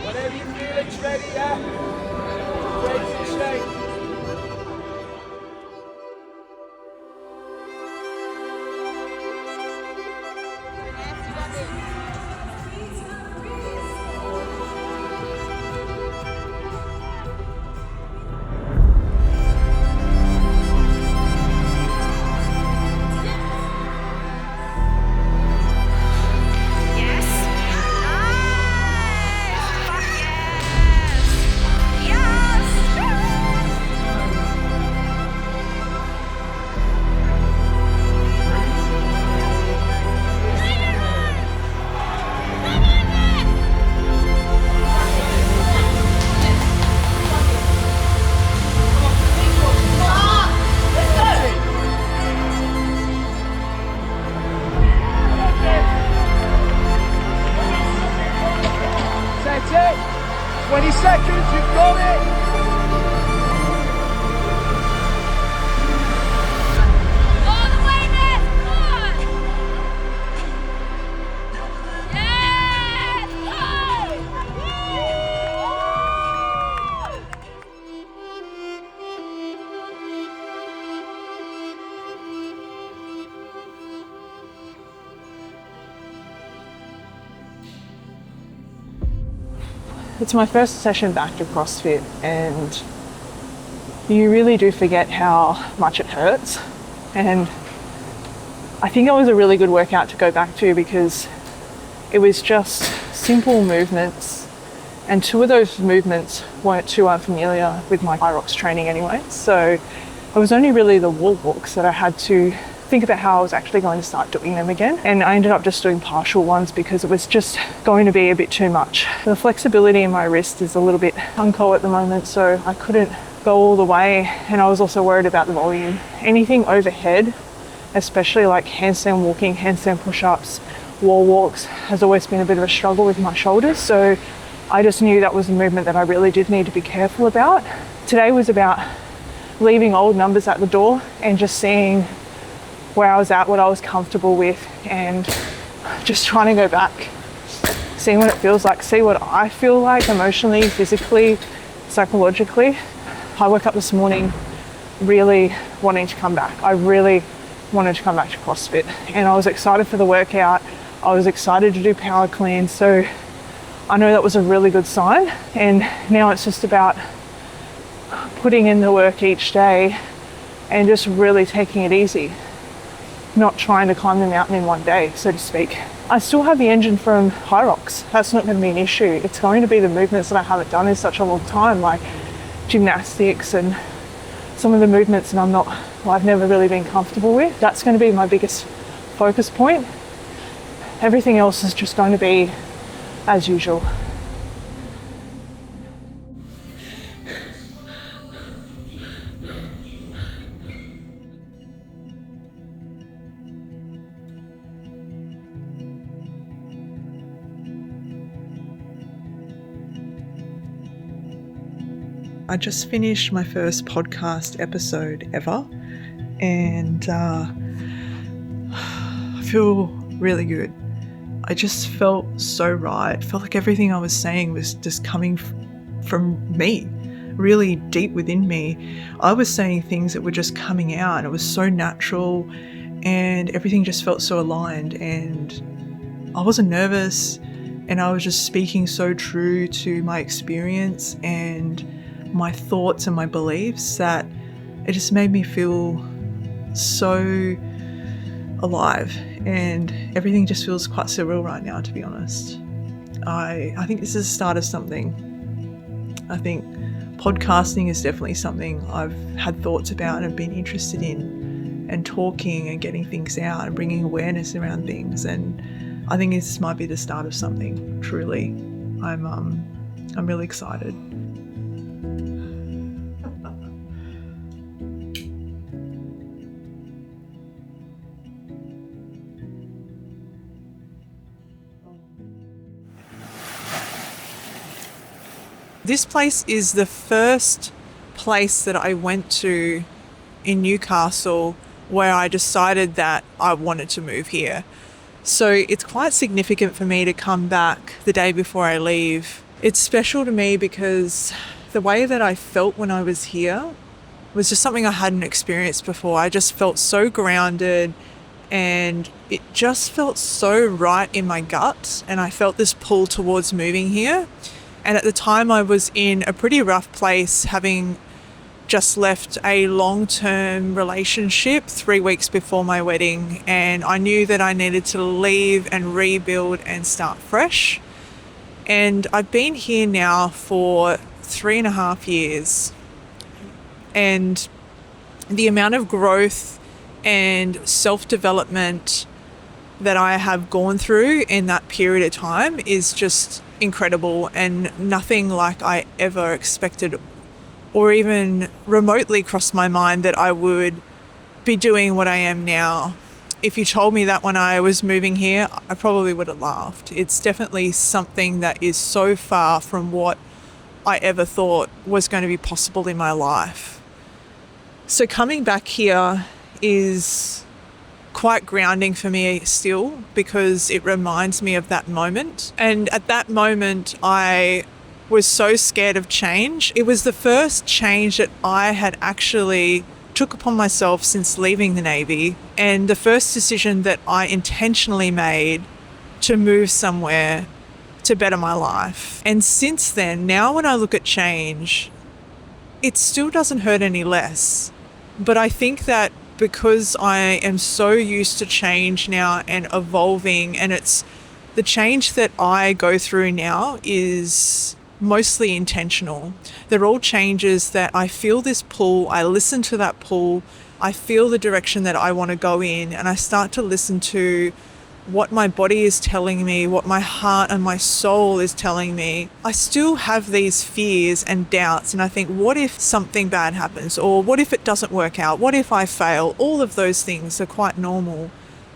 Whatever you feel, it's ready, yeah? Ready to shake. That's it. 20 seconds, you've got it. All the way there, come on. Yes, go. It's my first session back to CrossFit, and you really do forget how much it hurts. And I think it was a really good workout to go back to because it was just simple movements, and two of those movements weren't too unfamiliar with my high rocks training anyway. So it was only really the wall walks that I had to think about how I was actually going to start doing them again. And I ended up just doing partial ones because it was just going to be a bit too much. The flexibility in my wrist is a little bit unco at the moment, so I couldn't go all the way. And I was also worried about the volume. Anything overhead, especially like handstand walking, handstand push-ups, wall walks, has always been a bit of a struggle with my shoulders. So I just knew that was a movement that I really did need to be careful about. Today was about leaving old numbers at the door and just seeing where I was at, what I was comfortable with, and just trying to go back, seeing what it feels like, see what I feel like emotionally, physically, psychologically. I woke up this morning really wanting to come back. I really wanted to come back to CrossFit, and I was excited for the workout. I was excited to do power clean, so I know that was a really good sign. And now it's just about putting in the work each day and just really taking it easy, not trying to climb the mountain in one day, so to speak. I still have the engine from high rocks. That's not going to be an issue. It's going to be the movements that I haven't done in such a long time, like gymnastics and some of the movements that I've never really been comfortable with. That's going to be my biggest focus point. Everything else is just going to be as usual. I just finished my first podcast episode ever, and I feel really good. I just felt so right. Felt like everything I was saying was just coming from me, really deep within me. I was saying things that were just coming out, and it was so natural, and everything just felt so aligned, and I wasn't nervous, and I was just speaking so true to my experience and my thoughts and my beliefs that it just made me feel so alive, and everything just feels quite surreal right now, to be honest. I think this is the start of something. I think podcasting is definitely something I've had thoughts about and been interested in, and talking and getting things out and bringing awareness around things, and I think this might be the start of something, truly. I'm really excited. This place is the first place that I went to in Newcastle where I decided that I wanted to move here. So it's quite significant for me to come back the day before I leave. It's special to me because the way that I felt when I was here was just something I hadn't experienced before. I just felt so grounded and it just felt so right in my gut, and I felt this pull towards moving here. And at the time I was in a pretty rough place, having just left a long-term relationship 3 weeks before my wedding, and I knew that I needed to leave and rebuild and start fresh. And I've been here now for 3.5 years, and the amount of growth and self-development that I have gone through in that period of time is just incredible, and nothing like I ever expected or even remotely crossed my mind that I would be doing what I am now. If you told me that when I was moving here, I probably would have laughed. It's definitely something that is so far from what I ever thought was going to be possible in my life. So coming back here is quite grounding for me still, because it reminds me of that moment. And at that moment, I was so scared of change. It was the first change that I had actually took upon myself since leaving the Navy, and the first decision that I intentionally made to move somewhere to better my life. And since then, now when I look at change, it still doesn't hurt any less. But I think that because I am so used to change now and evolving, and it's the change that I go through now is mostly intentional. They're all changes that I feel this pull, I listen to that pull, I feel the direction that I want to go in, and I start to listen to what my body is telling me, what my heart and my soul is telling me. I still have these fears and doubts, and I think, what if something bad happens? Or what if it doesn't work out? What if I fail? All of those things are quite normal.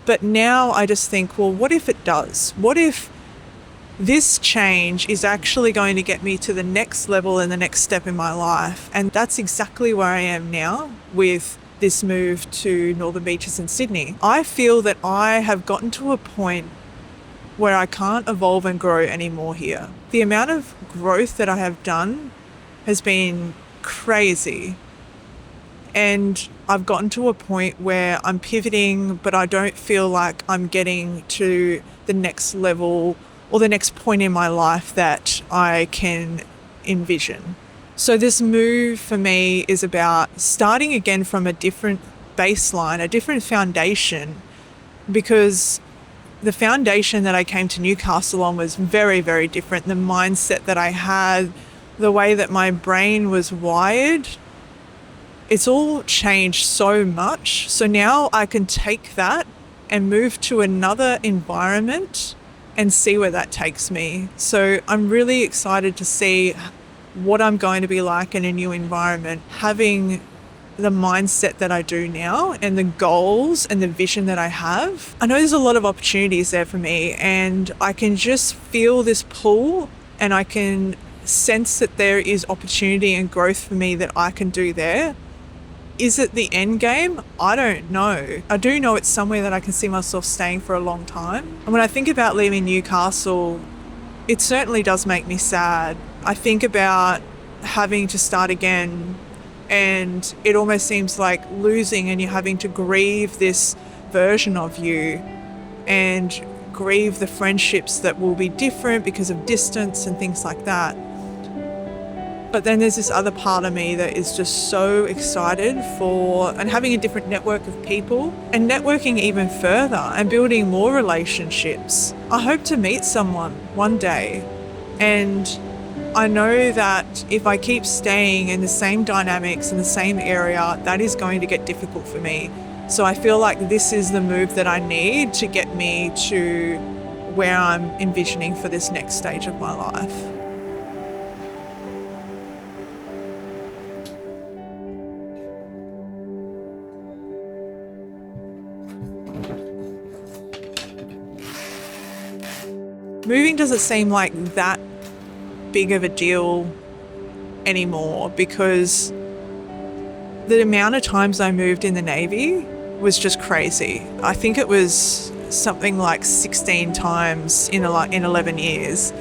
But now I just think, well, what if it does? What if this change is actually going to get me to the next level and the next step in my life? And that's exactly where I am now with this move to Northern Beaches in Sydney. I feel that I have gotten to a point where I can't evolve and grow anymore here. The amount of growth that I have done has been crazy. And I've gotten to a point where I'm pivoting, but I don't feel like I'm getting to the next level or the next point in my life that I can envision. So this move for me is about starting again from a different baseline, a different foundation, because the foundation that I came to Newcastle on was very, very different. The mindset that I had, the way that my brain was wired, it's all changed so much. So now I can take that and move to another environment and see where that takes me. So I'm really excited to see what I'm going to be like in a new environment, having the mindset that I do now and the goals and the vision that I have. I know there's a lot of opportunities there for me, and I can just feel this pull, and I can sense that there is opportunity and growth for me that I can do there. Is it the end game? I don't know. I do know it's somewhere that I can see myself staying for a long time. And when I think about leaving Newcastle, it certainly does make me sad. I think about having to start again, and it almost seems like losing, and you're having to grieve this version of you and grieve the friendships that will be different because of distance and things like that. But then there's this other part of me that is just so excited for and having a different network of people and networking even further and building more relationships. I hope to meet someone one day, and I know that if I keep staying in the same dynamics in the same area, that is going to get difficult for me. So I feel like this is the move that I need to get me to where I'm envisioning for this next stage of my life. Moving doesn't seem like that big of a deal anymore because the amount of times I moved in the Navy was just crazy. I think it was something like 16 times in 11 years.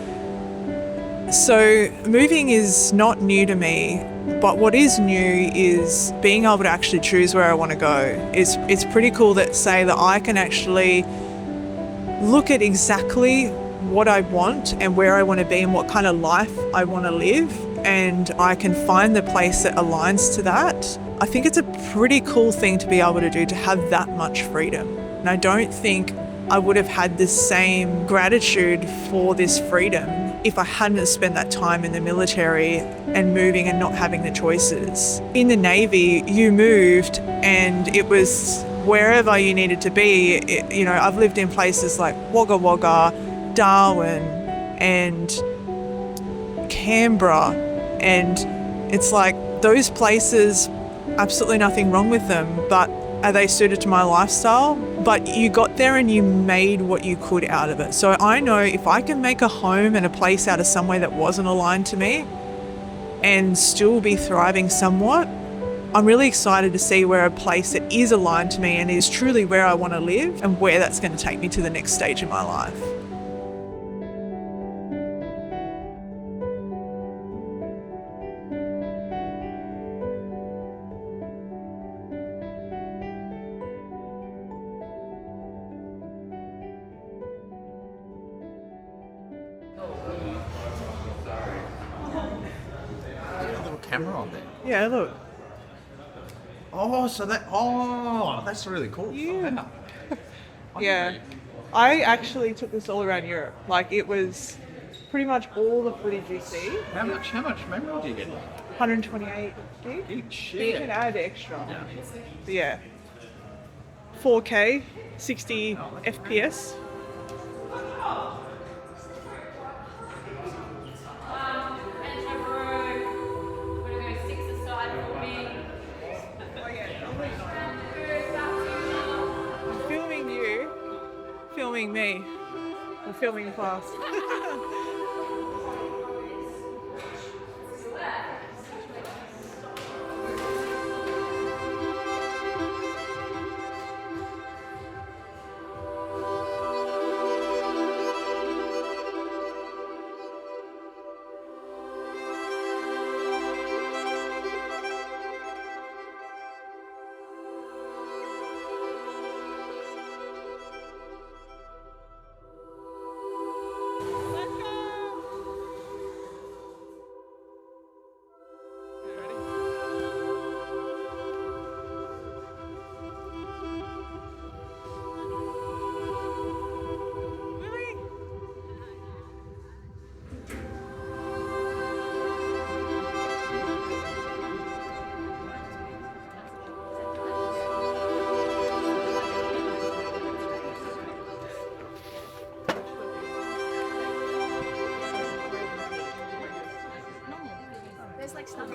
So moving is not new to me, but what is new is being able to actually choose where I want to go. It's pretty cool that I can actually look at exactly what I want and where I want to be and what kind of life I want to live, and I can find the place that aligns to that. I think it's a pretty cool thing to be able to do, to have that much freedom. And I don't think I would have had the same gratitude for this freedom if I hadn't spent that time in the military and moving and not having the choices. In the Navy, you moved and it was wherever you needed to be. I've lived in places like Wagga Wagga, Darwin and Canberra, and it's like those places, absolutely nothing wrong with them, but are they suited to my lifestyle? But you got there and you made what you could out of it. So I know if I can make a home and a place out of somewhere that wasn't aligned to me and still be thriving somewhat, I'm really excited to see where a place that is aligned to me and is truly where I want to live and where that's going to take me to the next stage in my life. Camera on there. Yeah, look. That's really cool. Yeah. Yeah. I actually took this all around Europe. Like, it was pretty much all the footage you see. How much memory do you get? 128 gig. Big shit. You can add extra. Yeah. 4K, 60 FPS. Filming me. I'm filming class. There's like stuff.